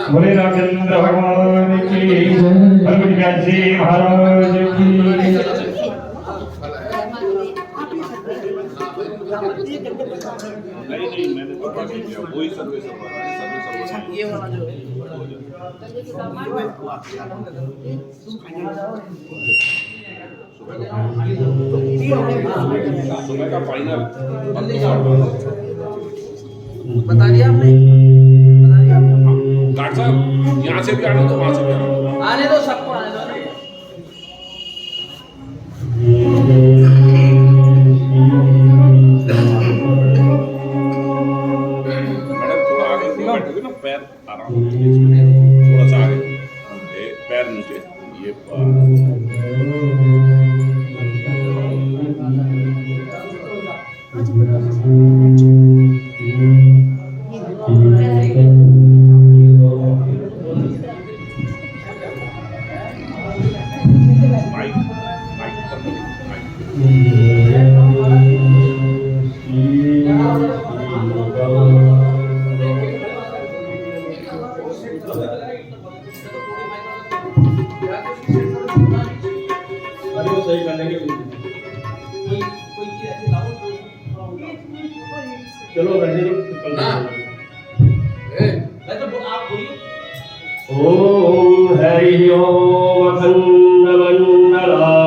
बोले रामचंद्र भगवान की जय, जी महाराज की। नहीं मैंने तो नहीं किया, वही सर्वे ये वाला जो सुबह का फाइनल बता दिया आपने, बता दिया डॉक्टर साहब, यहाँ से भी आने दो, वहाँ से भी आने दो, सबको आने दो। मैडम थोड़ा आगे बैठोगे ना, पैर आराम से, थोड़ा सा आगे, पैर नीचे, ये चलो बैठे ओम हरि ओम अखंड मंडलाकारं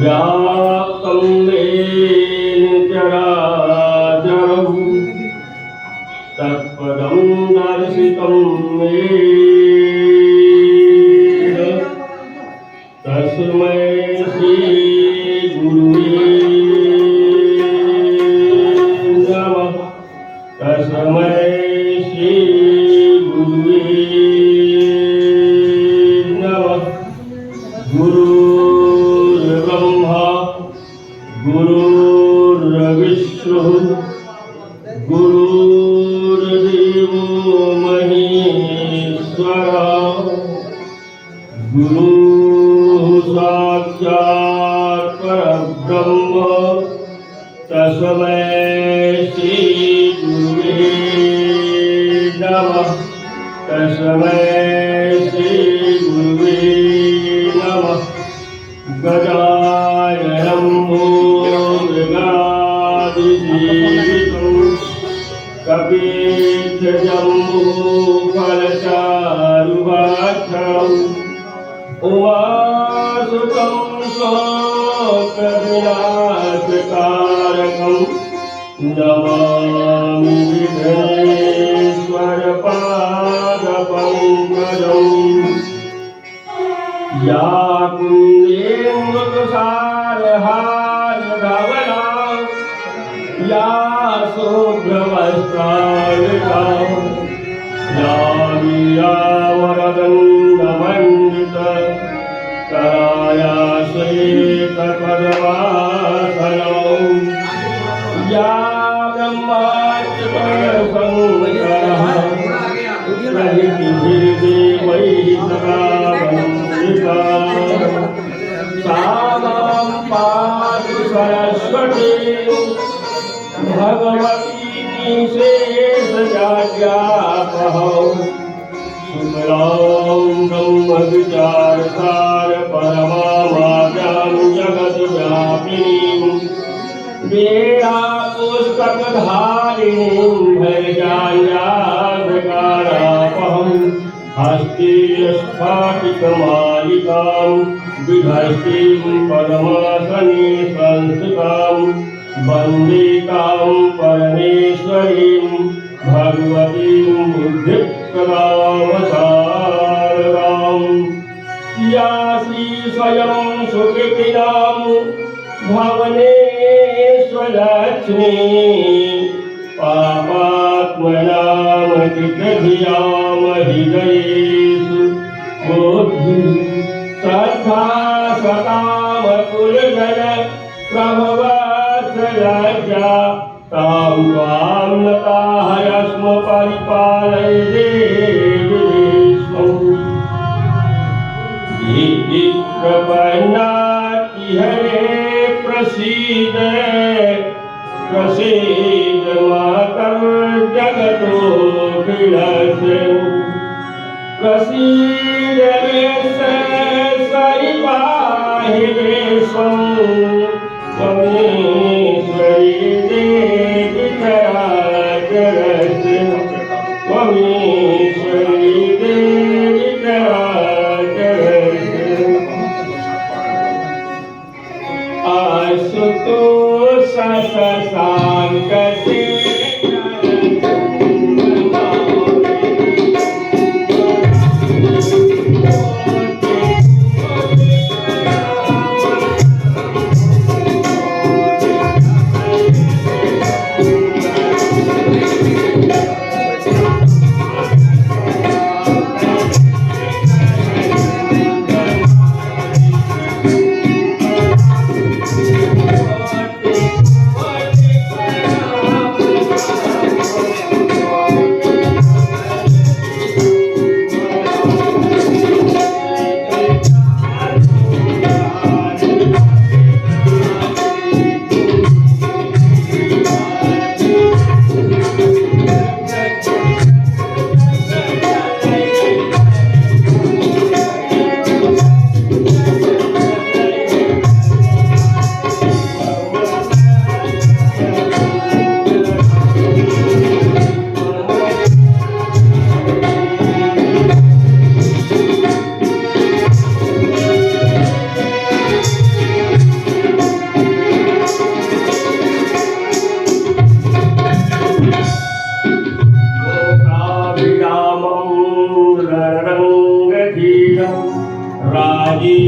व्याप्तं येन चराचरं तत्पदं दर्शितं येन तस्मै श्री गुरुवे नमः। तस्मै श्री गुरुवे नमः। गुरुर्ब्रह्मा गुरुर्विष्णुः गुरुर्देवो महेश्वरः गुरुः साक्षात् परब्रह्म तस्मै श्री गुरुवे नमः। तस्मै श्री गुरुवे नमः। गजाननं भूमृगादिसेवितं कपीशजम्बूफलचारुभाक्षम् उमासुतं शोकविनाशकारकं नमामि विघ्नेश्वरपादपङ्कजम् या कुन्देन्दुसारहारधवला या शुभ्रवस्त्रावृता या वीरावरदण्डमण्डिता कराया श्वेतपद्मासनौ या ब्रह्माच्युतशङ्करः प्रभृतिभिर्देवैः सदा वन्दिता सा मां पातु सरस्वती भगवती निःशेषजाड्यापहौ शुक्लां ब्रह्मविचारसार परमामाद्यां जगद्व्यापिनीं वेदापुस्तकधारिणीं भजान्याधकारापहं हस्ते स्फाटिकमालिकां विधस्तीं पद्मासने संस्थितां वन्दे तां परमेश्वरीं भगवतीं बुद्धिप्रदावसारदां या श्री स्वयं सुकृतिनां भवनेश्वरलक्ष्मी पापात्मनामतिथियाम हृदयेषु बुद्धि श्रद्धा सतामकुलजन प्रभवत्सलज्जा तां त्वां नताहयस्म परिपालय देवेश्वं इति प्रपन्नाति हरे प्रसीद प्रसीद मातर् जगतोऽखिलस्य प्रसीद विश्वेश्वरि पाहि विश्वं त्वमेश्वरि देवि चराचरस्य त्वमेश्वरि देवि चराचरस्य आशुतोष शशाङ्कसे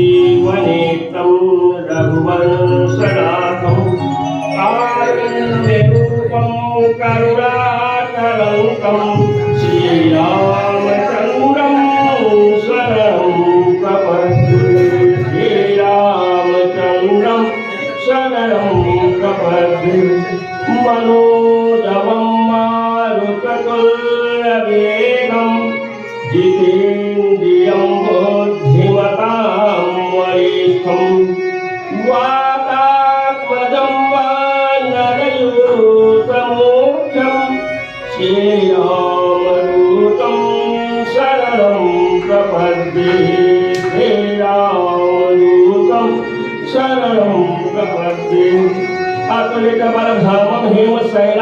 राजीवनेत्रं रघुवंशनाथं कारुण्यरूपं करुणाकरन्तं श्रीरामचन्द्रं शरणं प्रपद्ये श्रीरामचन्द्रं शरणं प्रपद्ये मनोजवं मारुततुल्यवेगं जितेन्द्रियं बुद्धिमतां वरिष्ठं वातात्मजं वानरयूतमोक्षं श्रीरामदूतं शरणं प्रपद्ये श्रीरामदूतं शरणं प्रपद्ये अतुलितबलधामं हेमशैलावदेहं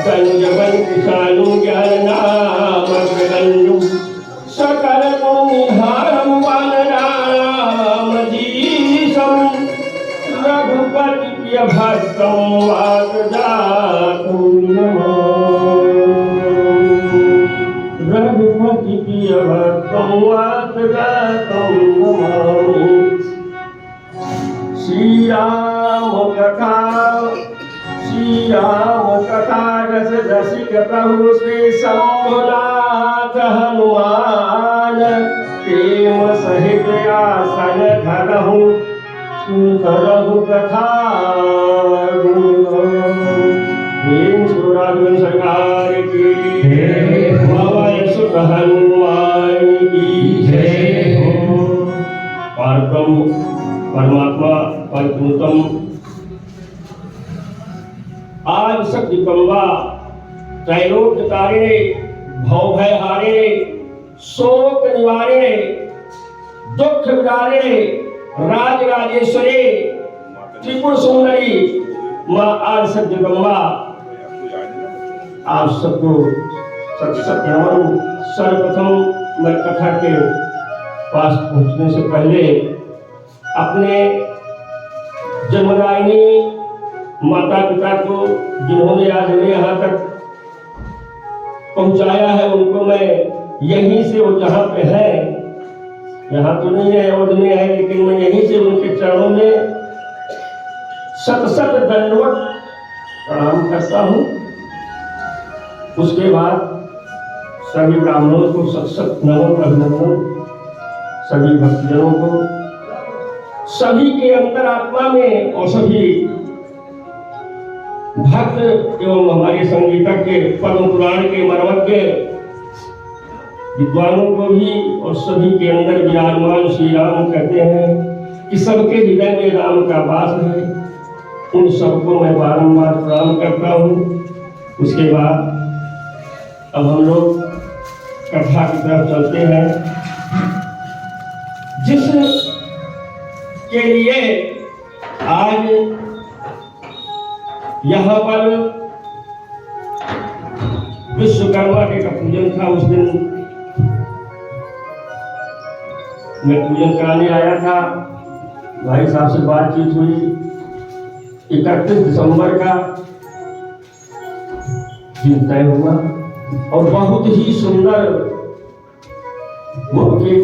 दण्डवन्तिशानुं ज्ञाननामग्रगण्यं सकलगुणनिधानं वानरामजीशं रघुपतिप्रियभक्तं वातजातं नमामि। रघुपतिप्रियभक्तं वातजातं नमामि। श्री राम कथा रस रसिक प्रभु श्री शंभुनाथ हनुमान प्रेम सहित आसन धरहु सुनहु कथा प्रेम सुराधुन सरकार की पवन सुत हनुमान की जय हो। परब्रह्म परमात्मा परपुरुषोत्तम आज शक्तिकंबा त्रैलोक्य तारिणे भव भय हारिणे शोक निवारिणे दुख विदारिणे राज राजेश्वरी त्रिपुर सुंदरी माँ आज शक्तिकंबा आप सबको सत्य नमन। सर्वप्रथम मैं कथा के पास पहुंचने से पहले अपने जन्मदायिनी माता पिता को जिन्होंने आज हमें यहाँ तक पहुंचाया है उनको मैं यहीं से वो जहाँ पे है, यहाँ तो नहीं है और में है, लेकिन मैं यहीं से उनके चरणों में शत शत दंडवत प्रणाम करता हूँ। उसके बाद सभी ब्राह्मणों को शत शत नमन अभिनंदन, सभी भक्तजनों को, सभी के अंतरात्मा में और सभी भक्त एवं हमारे संगीतज्ञ पद्म पुराण के मर्मज्ञ विद्वानों को भी और सभी के अंदर विराजमान श्री राम कहते हैं कि सबके हृदय में राम का वास है। उन सबको मैं बारंबार प्रणाम करता हूँ। उसके बाद अब हम लोग कथा की तरफ चलते हैं, जिस के लिए आज यहाँ पर विश्वकर्मा के का पूजन था। उस दिन मैं पूजन कराने आया था, भाई साहब से बातचीत हुई। 31 दिसंबर का दिन तय हुआ और बहुत ही सुंदर मौके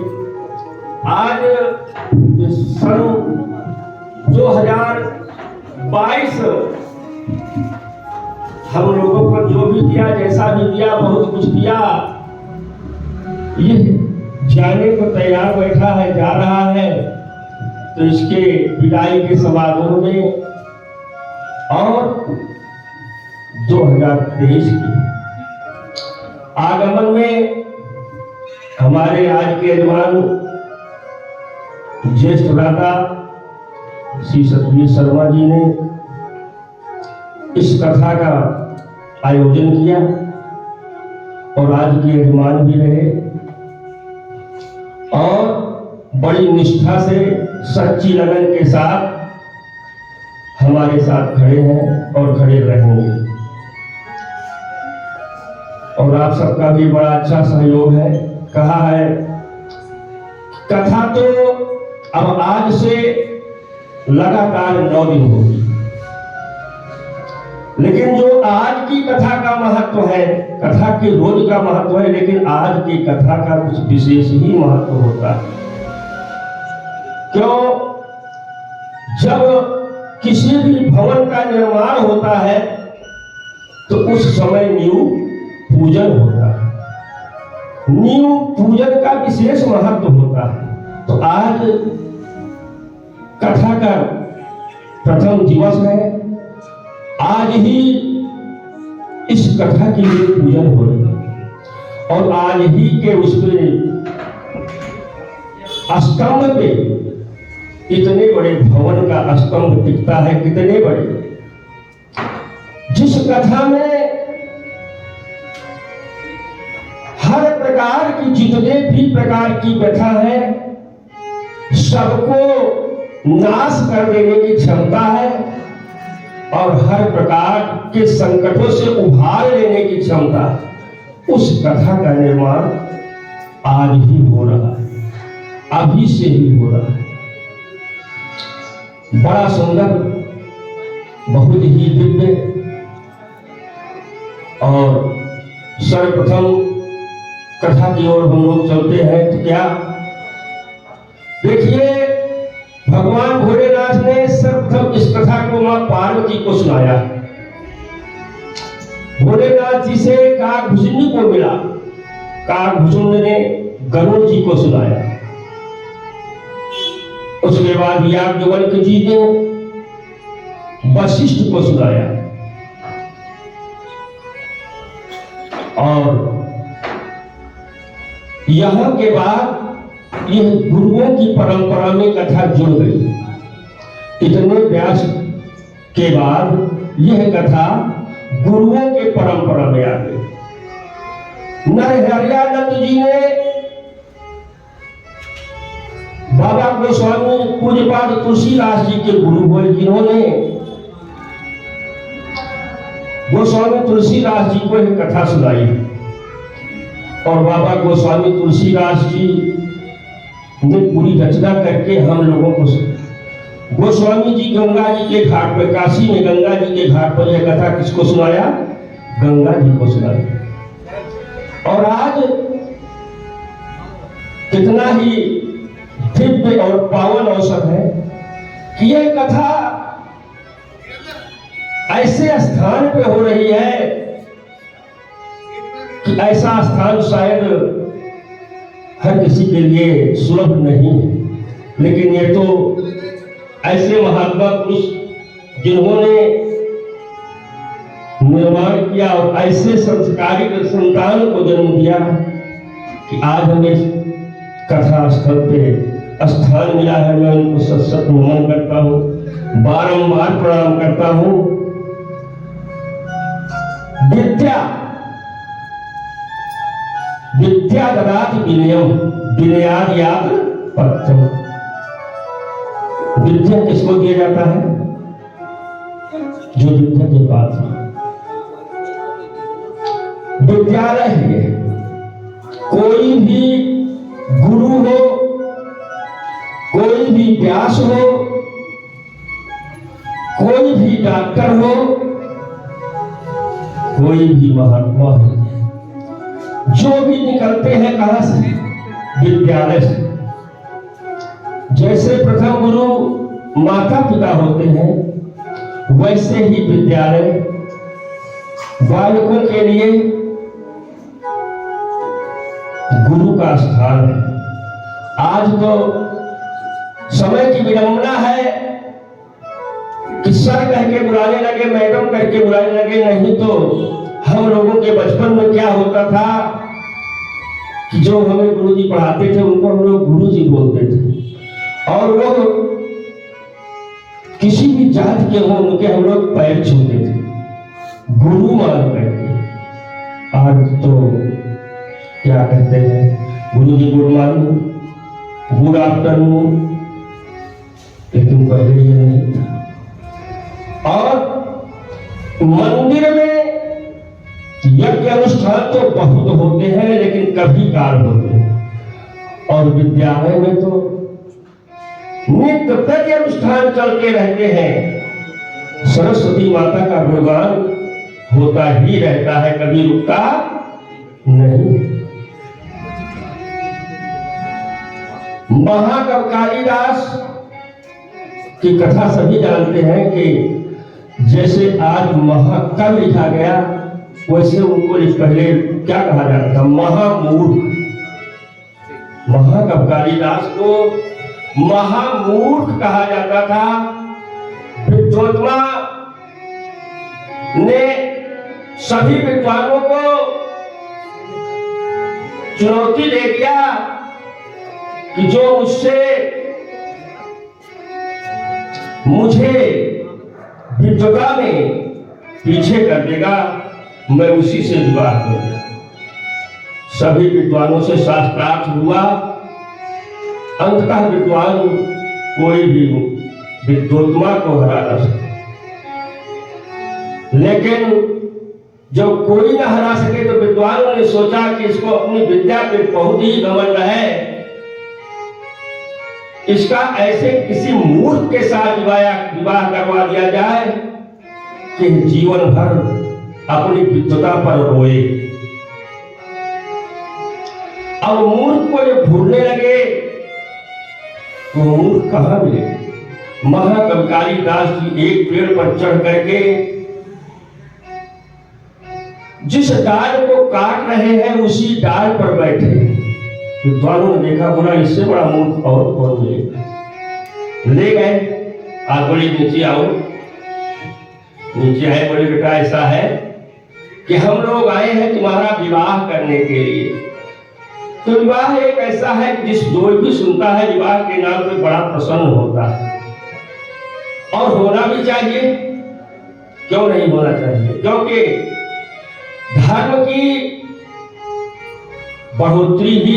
आज सन 2022 हम लोगों को जो भी दिया, जैसा भी दिया, बहुत कुछ दिया, ये जाने को तैयार बैठा है, जा रहा है। तो इसके विदाई के समारोह में और 2023 की आगमन में हमारे आज के यजमान ज्येष्ठ भ्राता श्री सतवीर शर्मा जी ने इस कथा का आयोजन किया और आज के यजमान भी रहे और बड़ी निष्ठा से सच्ची लगन के साथ हमारे साथ खड़े हैं और खड़े रहेंगे। और आप सबका भी बड़ा अच्छा सहयोग है। कहा है कथा तो अब आज से लगातार 9 दिन होगी, लेकिन जो आज की कथा का महत्व है, कथा के रोज का महत्व है, लेकिन आज की कथा का कुछ विशेष ही महत्व होता है। क्यों? जब किसी भी भवन का निर्माण होता है तो उस समय नींव पूजन होता है। नींव पूजन का विशेष महत्व होता है। तो आज कथा का प्रथम दिवस है। आज ही इस कथा के लिए पूजन हो रहा है और आज ही के उसमें स्तंभ पे इतने बड़े भवन का स्तंभ टिकता है, कितने बड़े, जिस कथा में हर प्रकार की, जितने भी प्रकार की व्यथा है सबको नाश कर देने की क्षमता है और हर प्रकार के संकटों से उभार लेने की क्षमता, उस कथा का निर्माण आज ही हो रहा है, अभी से ही हो रहा है। बड़ा सुंदर, बहुत ही दिव्य। और सर्वप्रथम कथा की ओर हम लोग चलते हैं तो क्या देखिए, भगवान भोलेनाथ ने सर्वप्रथम इस कथा को मां पार्वती को सुनाया। भोलेनाथ जी से काकभुजुंड को मिला, काकभुजुंड ने गरुड़ जी को सुनाया। उसके बाद याज्ञवल्क्य जी ने वशिष्ठ को सुनाया। और यहां के बाद यह गुरुओं की परंपरा में कथा जुड़ गई। इतने व्यास के बाद यह कथा गुरुओं के परंपरा में आ गई। नरहरियानंद जी ने बाबा गोस्वामी पूज्यपाद तुलसीदास जी के गुरु हुए, जिन्होंने गोस्वामी तुलसीदास जी को एक कथा सुनाई। और बाबा गोस्वामी तुलसीदास जी ने पूरी रचना करके हम लोगों को, गोस्वामी जी गंगा जी के घाट पर, काशी में गंगा जी के घाट पर यह कथा किसको सुनाया? गंगा जी को सुनाया। और आज कितना ही दिव्य और पावन अवसर है कि यह कथा ऐसे स्थान पे हो रही है कि ऐसा स्थान शायद हर किसी के लिए सुलभ नहीं है। लेकिन ये तो ऐसे महात्मा पुरुष जिन्होंने निर्माण किया और ऐसे संस्कारिक संतान को जन्म दिया कि आज हमें कथा स्थल पे स्थान मिला है। मैं उनको सत नमन करता हूँ, बारंबार प्रणाम करता हूँ। विद्या ददाति विनयम विनयाद् पत्रम। विद्या किसको दिया जाता है? जो विद्या के पास है। विद्यालय है, कोई भी गुरु हो, कोई भी व्यास हो, कोई भी डॉक्टर हो, कोई भी महात्मा हो, जो भी निकलते हैं कहां से? विद्यालय से। जैसे प्रथम गुरु माता पिता होते हैं, वैसे ही विद्यालय बालकों के लिए गुरु का स्थान है। आज तो समय की विडंबना है कि सर कह के बुलाने लगे, मैडम करके बुलाने लगे। नहीं तो हम लोगों के बचपन में क्या होता था कि जो हमें गुरुजी पढ़ाते थे उनको हम लोग गुरुजी बोलते थे। और वो किसी भी जात के हो, उनके हम लोग पैर छूते थे, गुरु मान करके। आज तो क्या कहते हैं, गुरुजी गुड मॉर्निंग, गुड आफ्टरनून, लेकिन पहले ये नहीं था। और मंदिर में यज्ञ अनुष्ठान तो बहुत होते हैं, लेकिन कभी काल होते हैं। और विद्यालय में तो नित्य प्रति अनुष्ठान चलते रहते हैं। सरस्वती माता का गुणगान होता ही रहता है, कभी रुकता नहीं। महाकवि कालिदास की कथा सभी जानते हैं कि जैसे आज महाकाव्य लिखा गया, वैसे उनको पहले क्या कहा जाता था? महामूर्ख। महाकवि कालिदास को महामूर्ख कहा जाता था। विद्वत्मा ने सभी विद्वानों को चुनौती दे दिया कि जो मुझे विद्वता में पीछे कर देगा, मैं उसी से विवाह करूंगा। सभी विद्वानों से शास्त्रार्थ हुआ अंततः विद्वान कोई भी विद्वोत्मा को हरा न सके। लेकिन जब कोई न हरा सके तो विद्वानों ने सोचा कि इसको अपनी विद्या पे बहुत ही घमंड है, इसका ऐसे किसी मूर्ख के साथ विवाह करवा दिया जाए कि जीवन भर अपनी विद्वता पर रोए। अब मूर्ख को जब ढूंढने लगे तो मूर्ख कहां मिले। महाकवि कालिदास जी एक पेड़ पर चढ़ करके जिस डाल को काट रहे हैं उसी डाल पर बैठे। विद्वानों ने देखा, बोला इससे बड़ा मूर्ख और कौन मिलेगा। ले गए, आप बोले नीचे आओ। नीचे आए, बोले बेटा ऐसा है कि हम लोग आए हैं तुम्हारा विवाह करने के लिए। तो विवाह एक ऐसा है कि जिस जो भी सुनता है विवाह के नाम पे बड़ा प्रसन्न होता है, और होना भी चाहिए। क्यों नहीं होना चाहिए? क्योंकि धर्म की बढ़ोतरी ही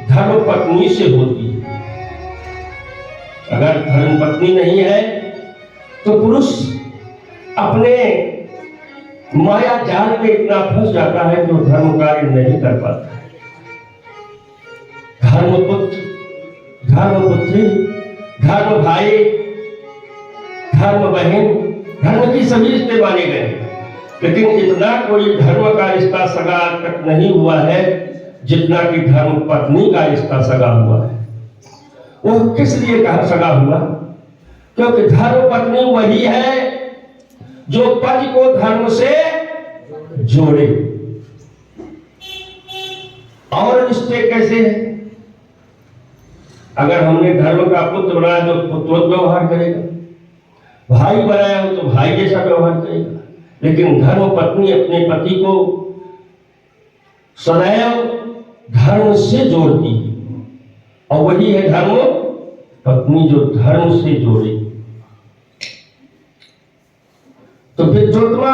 धर्म पत्नी से होती है। अगर धर्म पत्नी नहीं है तो पुरुष अपने माया जाल में इतना फंस जाता है कि वो धर्म कार्य नहीं कर पाता है। धर्मपुत्र, धर्मपुत्री, धर्म भाई, धर्म बहन, धर्म की सभी रिश्ते माने गए, लेकिन इतना कोई धर्म का रिश्ता सगा तक नहीं हुआ है जितना कि धर्म पत्नी का रिश्ता सगा हुआ है। वो किस लिए कहा सगा हुआ? क्योंकि धर्म पत्नी वही है जो पति को धर्म से जोड़े। और रिश्ते कैसे हैं? अगर हमने धर्म का पुत्र बनाया तो पुत्र व्यवहार करेगा, भाई बनाया हो तो भाई जैसा व्यवहार करेगा। लेकिन धर्म पत्नी अपने पति को सदैव धर्म से जोड़ती है, और वही है धर्म पत्नी जो धर्म से जोड़े। तो विद्वोत्मा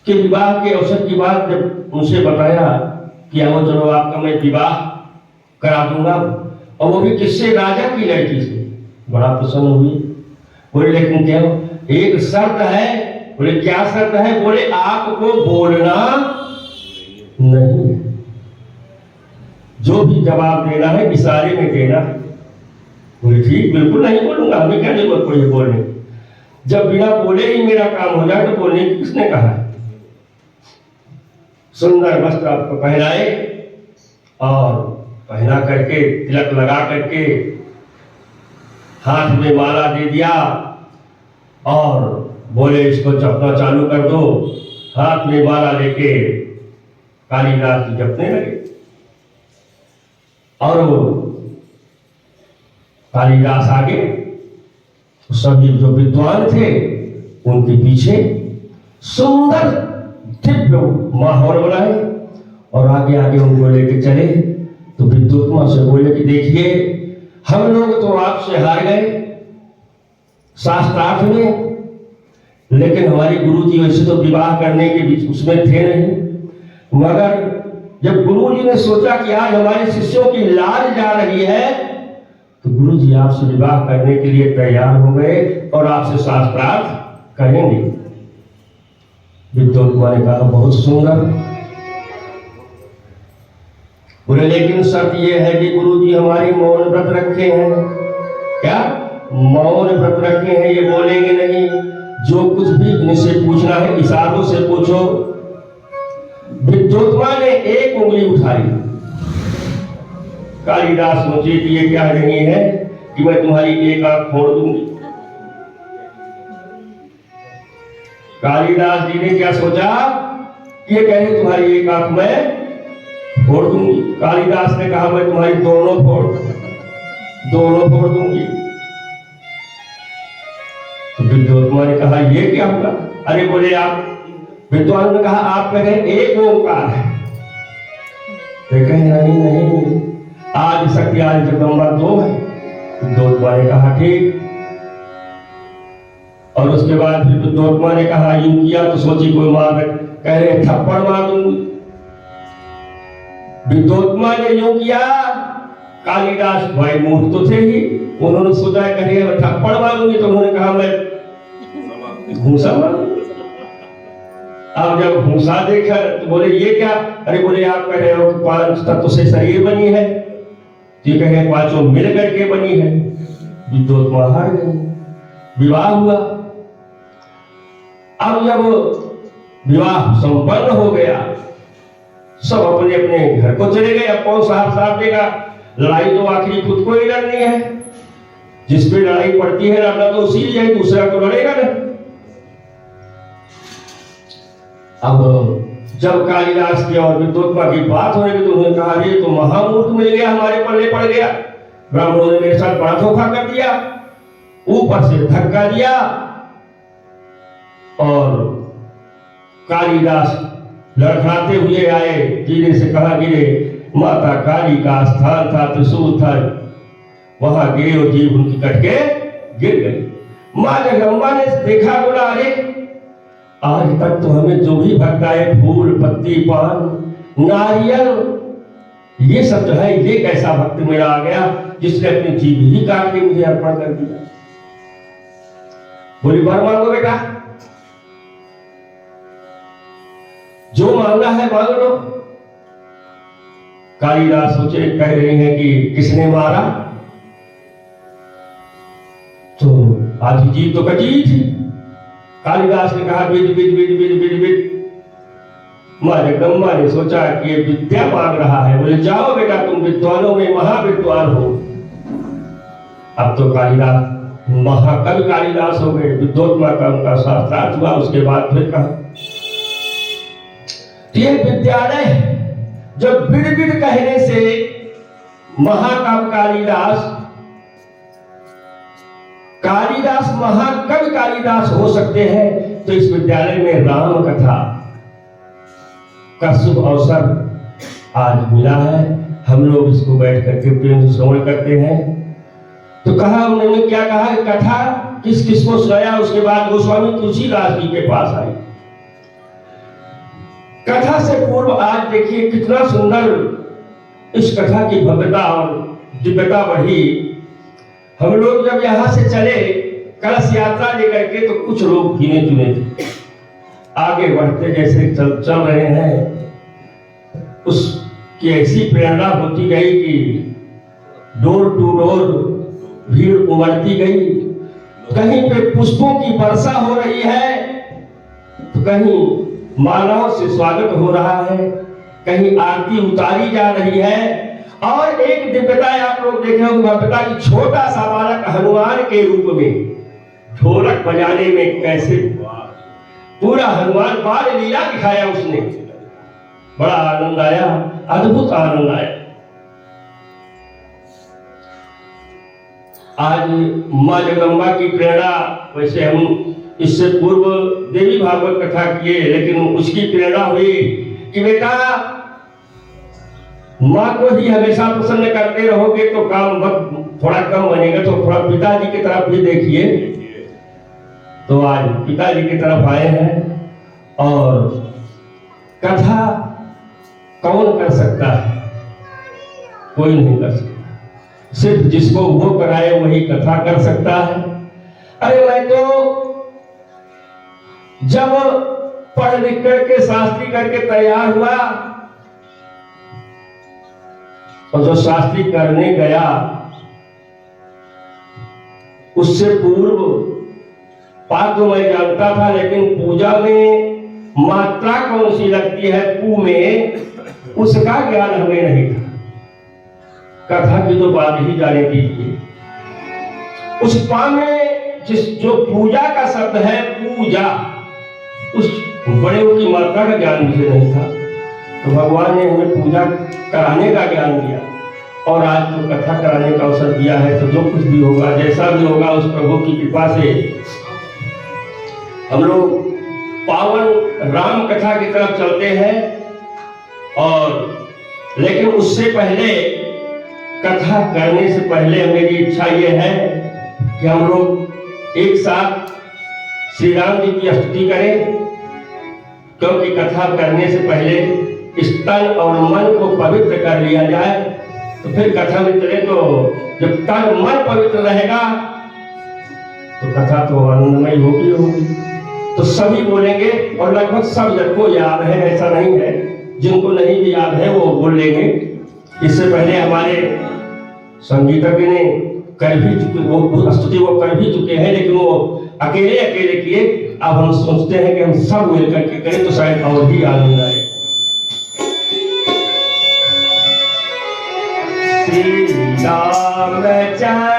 के विवाह के अवसर की बात जब उनसे बताया कि आओ चलो आपका मैं विवाह करा दूंगा, और वो भी किससे? राजा की लड़की से। बड़ा प्रसन्न हुई। बोले लेकिन क्या एक शर्त है। बोले क्या शर्त है? बोले आपको बोलना नहीं, जो भी जवाब देना है इशारे में देना। बोले ठीक, बिल्कुल नहीं बोलूंगा, हमें क्या जरूरत पड़ी बोलने। जब बिना बोले ही मेरा काम हो जाए तो बोलने की किसने कहा है? सुंदर वस्त्र आपको पहनाए और पहना करके तिलक लगा करके हाथ में माला दे दिया और बोले इसको जपना चालू कर दो। हाथ में माला लेके कालिदास जी जपने लगे, और वो कालिदास आगे, सभी जो विद्वान थे उनके पीछे सुंदर दिव्य माहौल बनाए, और आगे आगे उनको लेके चले। तो विद्वोत्मा से बोले कि देखिए हम लोग तो आपसे हार गए शास्त्रार्थ में, लेकिन हमारे गुरु जी वैसे तो विवाह करने के बीच उसमें थे नहीं, मगर जब गुरु जी ने सोचा कि आज हमारे शिष्यों की लाज जा रही है तो गुरु जी आपसे विवाह करने के लिए तैयार हो गए और आपसे शास्त्रार्थ करेंगे। विद्वोत्मा ने कहा बहुत सुंदर। बोले लेकिन शर्त यह है कि गुरु जी हमारी मौन व्रत रखे हैं। क्या मौन व्रत रखे हैं? ये बोलेंगे नहीं, जो कुछ भी इनसे पूछना है इशारों से पूछो। विद्वोत्मा ने एक उंगली उठाई। कालिदास सोचे कि ये क्या नहीं है कि मैं तुम्हारी एक आंख फोड़ दूंगी। कालिदास जी ने क्या सोचा कि ये कहे तुम्हारी एक आंख मैं फोड़ दूंगी। कालिदास ने कहा मैं तुम्हारी दोनों फोड़ दूंगी। तो विद्वोत्मा ने कहा ये क्या होगा? अरे बोले आप, विद्वान ने कहा आप कह रहे एक ओंकार है। कहे नहीं, आज शक्ति आज जगदम्बा दो है। विद्वोत्मा ने कहा ठीक। और उसके बाद फिर विद्वोत्मा ने कहा यूं किया तो सोची कोई मार, कह रहे थप्पड़ मार दूंगी। विद्वोत्मा ने यूं किया कालिदास भाई मूर्ख तो थे ही, उन्होंने सोचा कहे थप्पड़ मारूंगी, तो उन्होंने कहा मैं घूसा मारूंगी। अब जब घूसा देखा तो बोले ये क्या? अरे बोले आप कह रहे हो कि 5 तत्व से शरीर बनी है, ये कहे 5 मिल करके बनी है। विद्वोत्मा हार गए, विवाह हुआ। अब जब विवाह संपन्न हो गया, सब अपने अपने घर को चले गए। अब कौन साथ देगा? लड़ाई तो आखिरी खुद को ही लड़नी है, जिस पे लड़ाई पड़ती है लड़ना तो उसी है, दूसरा तो लड़ेगा ना। अब जब कालिदास की और विद्वोत्मा की बात होने लगी तो उन्होंने कहा ये तो महामूर्ख मिल गया, हमारे पल्ले पड़ गया, ब्राह्मणों ने मेरे साथ बड़ा धोखा कर दिया, ऊपर से धक्का दिया। और कालिदास लड़खड़ाते हुए आए, गिरे से कहा गिरे, माता काली का स्थान था, त्रिशूल था, वहां गिरे और जीभ उनकी कट के गिर गई। मां जगदम्बा ने देखा, बोला अरे आज तक तो हमें जो भी भक्ताएं फूल पत्ती पान नारियल ये सब जो है, ये कैसा भक्त मेरा आ गया जिसने अपनी जीभ ही काट के मुझे अर्पण कर दिया। बोली वर मांगो बेटा, जो मांगना है मांग लो। कालिदास सोचे, कह रहे हैं कि किसने मारा, तो आधी जीभ तो कटी थी। कालिदास ने कहा बिद बिद बिद बिद बिद बिद। मां जगदम्बा ने सोचा कि ये विद्या मांग रहा है, बोले जाओ बेटा तुम विद्वानों में महाविद्वान हो। अब तो कालिदास महाकवि कालिदास हो गए, विद्वोत्मा का उनका शास्त्रार्थ हुआ। उसके बाद फिर कहा ये विद्यालय जब बिड़ बिड़ कहने से महाकवि कालिदास महाकवि कालिदास हो सकते हैं, तो इस विद्यालय में राम कथा का शुभ अवसर आज मिला है। हम लोग इसको बैठ करके प्रेम से श्रवण करते हैं। तो कहा उन्होंने, क्या कहा, कथा किस किस को सुनाया। उसके बाद गोस्वामी तुलसीदास जी के पास आई। कथा से पूर्व आज देखिए कितना सुंदर इस कथा की भव्यता और दिव्यता बढ़ी। हम लोग जब यहां से चले कलश यात्रा लेकर के, तो कुछ लोग गिने चुने थे। आगे बढ़ते जैसे चल रहे हैं, उसकी ऐसी प्रेरणा होती गई कि डोर टू डोर भीड़ उमड़ती गई। कहीं पे पुष्पों की वर्षा हो रही है, तो कहीं मालाओं से स्वागत हो रहा है, कहीं आरती उतारी जा रही है। और एक दिव्यता आप लोग देखे होंगे, भव्यता की छोटा सा बालक हनुमान के रूप में ढोलक बजाने में कैसे पूरा हनुमान बाल लीला दिखाया उसने। बड़ा आनंद आया, अद्भुत आनंद आया। आज मां जगदम्बा की प्रेरणा, वैसे हम इससे पूर्व देवी भागवत कथा किए, लेकिन उसकी प्रेरणा हुई कि बेटा माँ को ही हमेशा प्रसन्न करते रहोगे तो काम वक्त थोड़ा कम बनेगा, तो थोड़ा पिताजी की तरफ भी देखिए। तो आज पिताजी की तरफ आए हैं। और कथा कौन कर सकता है? कोई नहीं कर सकता, सिर्फ जिसको वो कराए वही कथा कर सकता है। अरे मैं तो जब पढ़ लिख करके शास्त्री करके तैयार हुआ, और जो शास्त्री करने गया उससे पूर्व पाठ तो मैं जानता था, लेकिन पूजा में मात्रा कौन सी लगती है पू में, उसका ज्ञान हमें नहीं था। कथा की तो बात ही जाने दीजिए। उस पा में जो पूजा का शब्द है पूजा, उस बड़े की मात्रा का ज्ञान मुझे नहीं था। तो भगवान ने हमें पूजा कराने का ज्ञान दिया, और आज तो कथा कराने का अवसर दिया है। तो जो कुछ भी होगा, जैसा भी होगा, उस प्रभु की कृपा से हम लोग पावन राम कथा की तरफ चलते हैं। और लेकिन उससे पहले, कथा करने से पहले मेरी इच्छा यह है कि हम लोग एक साथ श्री राम जी की स्तुति करें, क्योंकि कथा करने से पहले तन और मन को पवित्र कर लिया जाए। तो फिर कथा में चले तो जब तन मन पवित्र रहेगा तो कथा तो आनंदमय होगी। तो सभी बोलेंगे और लगभग सब जन को याद है, ऐसा नहीं है, जिनको नहीं भी याद है वो बोल लेंगे। इससे पहले हमारे संगीतज्ञ ने कर भी चुके, वो स्तुति वो कर भी चुके हैं, लेकिन वो अकेले अकेले किए। अब हम सोचते हैं कि हम सब मिलकर के करें तो शायद और भी आनंद आए। श्री रामचंद्र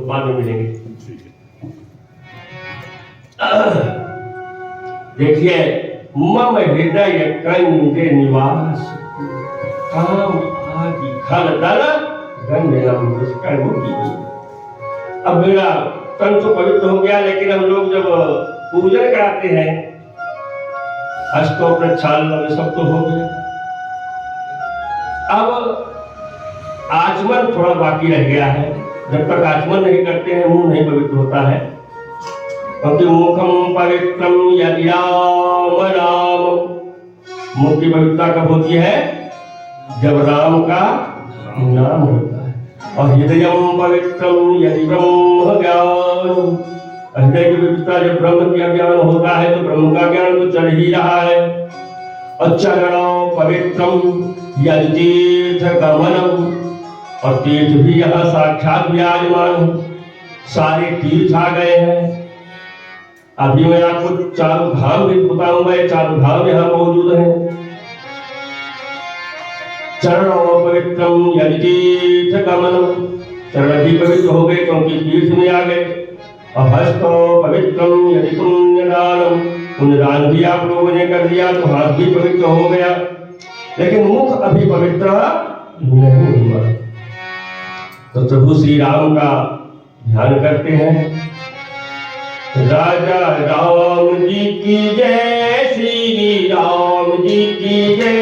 बाद में मिलेंगे। देखिए, मम हृदय कंज निवास काम आदि खल दल गंधनम दुष्कर्म कीजिए। अब मेरा तन तो पवित्र हो गया, लेकिन हम लोग जब पूजन कराते हैं अष्टों प्रक्षालन सब तो हो गया। अब आचमन थोड़ा बाकी रह गया है। जब तक आचमन नहीं करते हैं मुंह नहीं पवित्र होता है, क्योंकि मुखम पवित्रम यदि राम राम, मुख की पवित्रता कब होती है? जब राम का नाम होता है। और हृदयम पवित्रम यदि ब्रह्म ज्ञान, हृदय की पवित्रता, जब ब्रह्म का ज्ञान होता है तो ब्रह्म का ज्ञान तो चढ़ ही रहा है। और चरणों पवित्रम यतीर्थ गमनम, और तीर्थ भी यहाँ साक्षात विराजमान है, सारे तीर्थ आ गए हैं। अभी मैं आपको चारों धाम भी बताऊंगा, ये चारों धाम यहाँ मौजूद हैं। चरणों पवित्रम यतीर्थ गमनम, चरण भी पवित्र हो गए क्योंकि तीर्थ में आ गए। और हस्तो पवित्रम यदि पुण्यदानम, पुण्यदान भी आप लोगों ने कर दिया तो हाथ भी पवित्र हो गया, लेकिन मुख अभी पवित्र नहीं हुआ। तो प्रभु श्री राम का ध्यान करते हैं। राजा राम जी की जय, श्री राम जी की जय,